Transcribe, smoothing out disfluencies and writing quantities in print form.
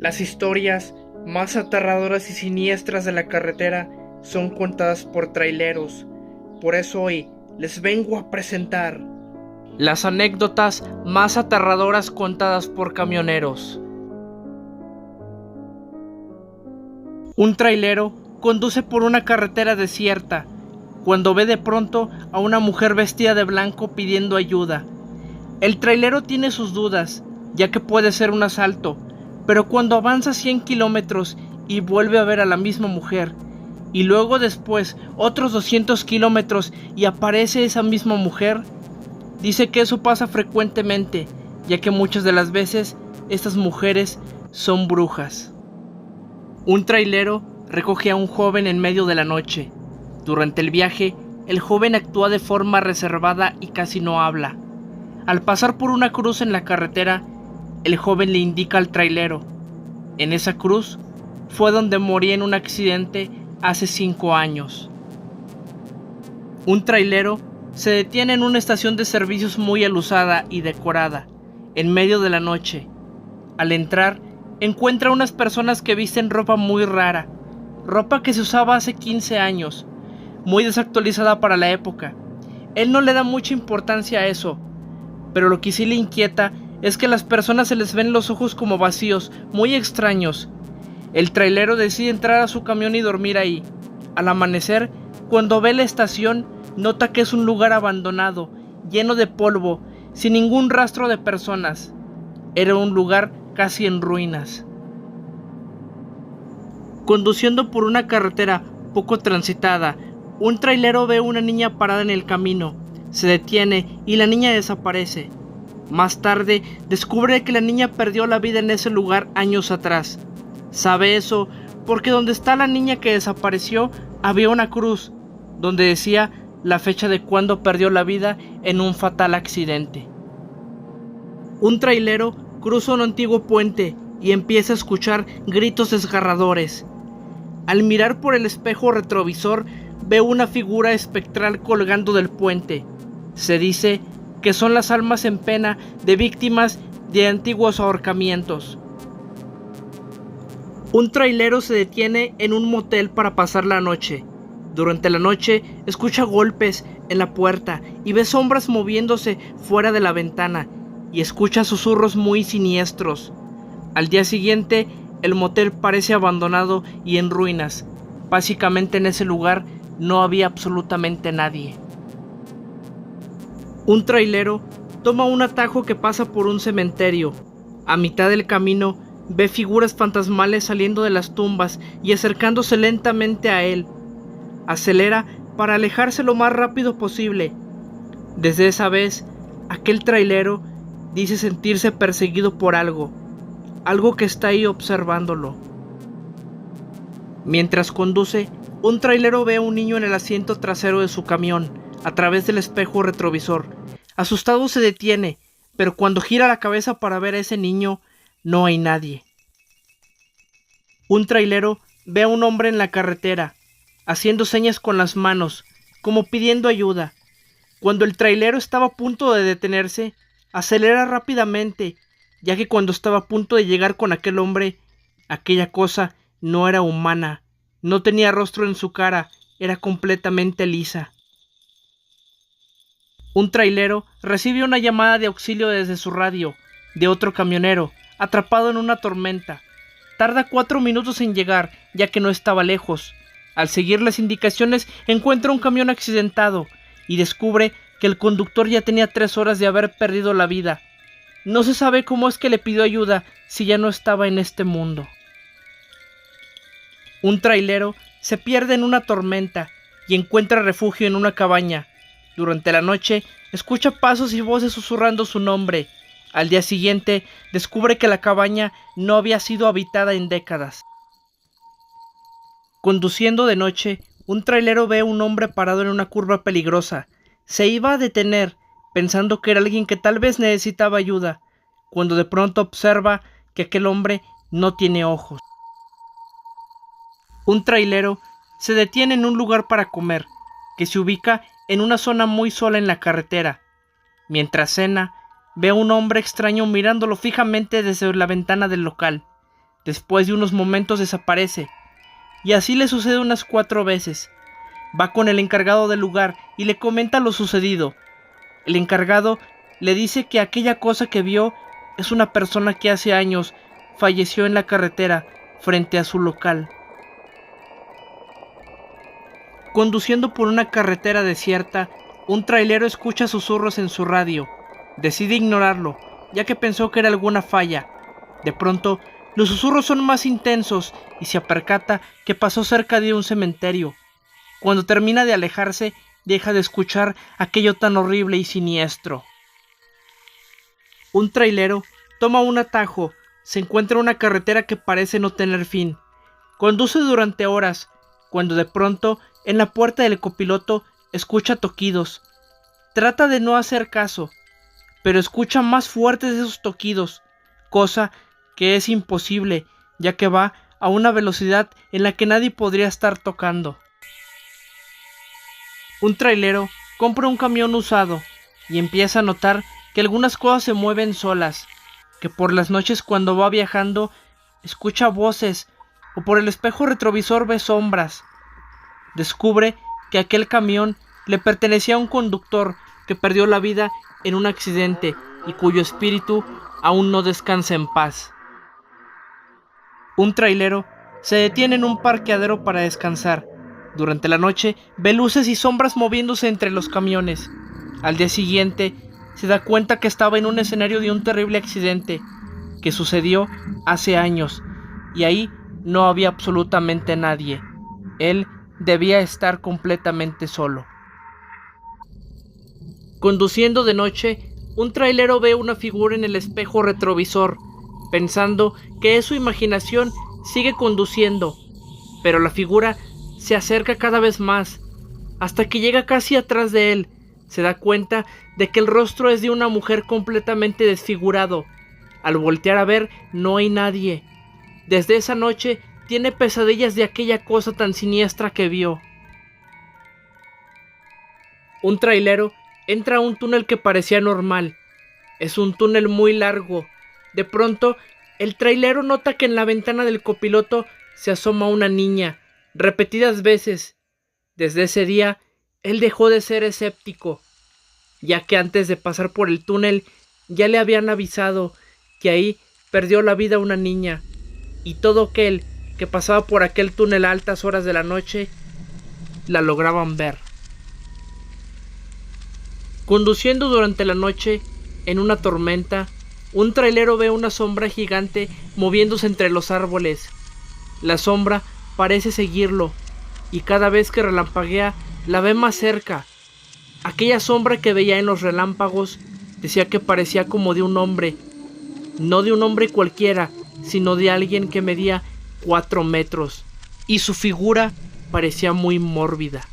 Las historias más aterradoras y siniestras de la carretera son contadas por traileros. Por eso hoy les vengo a presentar las anécdotas más aterradoras contadas por camioneros. Un trailero conduce por una carretera desierta cuando ve de pronto a una mujer vestida de blanco pidiendo ayuda. El trailero tiene sus dudas, ya que puede ser un asalto, pero cuando avanza 100 kilómetros y vuelve a ver a la misma mujer, y luego después otros 200 kilómetros y aparece esa misma mujer, dice que eso pasa frecuentemente, ya que muchas de las veces estas mujeres son brujas. Un trailero recoge a un joven en medio de la noche. Durante el viaje, el joven actúa de forma reservada y casi no habla. Al pasar por una cruz en la carretera, el joven le indica al trailero: en esa cruz fue donde morí en un accidente hace 5 años. Un trailero se detiene en una estación de servicios muy alusada y decorada, en medio de la noche. Al entrar, encuentra unas personas que visten ropa muy rara, ropa que se usaba hace 15 años, muy desactualizada para la época. Él no le da mucha importancia a eso, pero lo que sí le inquieta es que a las personas se les ven los ojos como vacíos, muy extraños. El trailero decide entrar a su camión y dormir ahí. Al amanecer, cuando ve la estación, nota que es un lugar abandonado, lleno de polvo, sin ningún rastro de personas. Era un lugar casi en ruinas. Conduciendo por una carretera poco transitada, un trailero ve a una niña parada en el camino. Se detiene y la niña desaparece. Más tarde descubre que la niña perdió la vida en ese lugar años atrás. Sabe eso porque donde está la niña que desapareció había una cruz donde decía la fecha de cuando perdió la vida en un fatal accidente. Un trailero cruza un antiguo puente y empieza a escuchar gritos desgarradores. Al mirar por el espejo retrovisor, ve una figura espectral colgando del puente. Se dice que son las almas en pena de víctimas de antiguos ahorcamientos. Un trailero se detiene en un motel para pasar la noche. Durante la noche escucha golpes en la puerta y ve sombras moviéndose fuera de la ventana y escucha susurros muy siniestros. Al día siguiente, el motel parece abandonado y en ruinas. Básicamente en ese lugar no había absolutamente nadie. Un trailero toma un atajo que pasa por un cementerio. A mitad del camino ve figuras fantasmales saliendo de las tumbas y acercándose lentamente a él. Acelera para alejarse lo más rápido posible. Desde esa vez, aquel trailero dice sentirse perseguido por algo que está ahí observándolo. Mientras conduce, un trailero ve a un niño en el asiento trasero de su camión, a través del espejo retrovisor. Asustado se detiene, pero cuando gira la cabeza para ver a ese niño, no hay nadie. Un trailero ve a un hombre en la carretera, haciendo señas con las manos, como pidiendo ayuda. Cuando el trailero estaba a punto de detenerse, acelera rápidamente, ya que cuando estaba a punto de llegar con aquel hombre, aquella cosa no era humana, no tenía rostro en su cara, era completamente lisa. Un trailero recibe una llamada de auxilio desde su radio, de otro camionero, atrapado en una tormenta. Tarda 4 minutos en llegar, ya que no estaba lejos. Al seguir las indicaciones, encuentra un camión accidentado y descubre que el conductor ya tenía 3 horas de haber perdido la vida. No se sabe cómo es que le pidió ayuda si ya no estaba en este mundo. Un trailero se pierde en una tormenta y encuentra refugio en una cabaña. Durante la noche, escucha pasos y voces susurrando su nombre. Al día siguiente, descubre que la cabaña no había sido habitada en décadas. Conduciendo de noche, un trailero ve a un hombre parado en una curva peligrosa. Se iba a detener, pensando que era alguien que tal vez necesitaba ayuda, cuando de pronto observa que aquel hombre no tiene ojos. Un trailero se detiene en un lugar para comer, que se ubica en una zona muy sola en la carretera. Mientras cena, ve a un hombre extraño mirándolo fijamente desde la ventana del local. Después de unos momentos desaparece, y así le sucede unas 4 veces. Va con el encargado del lugar y le comenta lo sucedido. El encargado le dice que aquella cosa que vio es una persona que hace años falleció en la carretera frente a su local. Conduciendo por una carretera desierta, un trailero escucha susurros en su radio. Decide ignorarlo, ya que pensó que era alguna falla. De pronto, los susurros son más intensos y se percata que pasó cerca de un cementerio. Cuando termina de alejarse, deja de escuchar aquello tan horrible y siniestro. Un trailero toma un atajo, se encuentra en una carretera que parece no tener fin. Conduce durante horas, cuando de pronto, en la puerta del copiloto, escucha toquidos. Trata de no hacer caso, pero escucha más fuertes esos toquidos, cosa que es imposible, ya que va a una velocidad en la que nadie podría estar tocando. Un trailero compra un camión usado y empieza a notar que algunas cosas se mueven solas, que por las noches cuando va viajando escucha voces o por el espejo retrovisor ve sombras. Descubre que aquel camión le pertenecía a un conductor que perdió la vida en un accidente y cuyo espíritu aún no descansa en paz. Un trailero se detiene en un parqueadero para descansar. Durante la noche ve luces y sombras moviéndose entre los camiones. Al día siguiente se da cuenta que estaba en un escenario de un terrible accidente que sucedió hace años y ahí no había absolutamente nadie. Él debía estar completamente solo. Conduciendo de noche, un trailero ve una figura en el espejo retrovisor, pensando que es su imaginación, sigue conduciendo, pero la figura se acerca cada vez más, hasta que llega casi atrás de él. Se da cuenta de que el rostro es de una mujer completamente desfigurado. Al voltear a ver, no hay nadie. Desde esa noche tiene pesadillas de aquella cosa tan siniestra que vio. Un trailero entra a un túnel que parecía normal. Es un túnel muy largo. De pronto, el trailero nota que en la ventana del copiloto se asoma una niña, repetidas veces. Desde ese día, él dejó de ser escéptico, ya que antes de pasar por el túnel ya le habían avisado que ahí perdió la vida una niña, y todo aquel que pasaba por aquel túnel a altas horas de la noche la lograban ver. Conduciendo durante la noche, en una tormenta, un trailero ve una sombra gigante moviéndose entre los árboles. La sombra parece seguirlo, y cada vez que relampaguea, la ve más cerca. Aquella sombra que veía en los relámpagos decía que parecía como de un hombre, no de un hombre cualquiera, sino de alguien que medía 4 metros, y su figura parecía muy mórbida.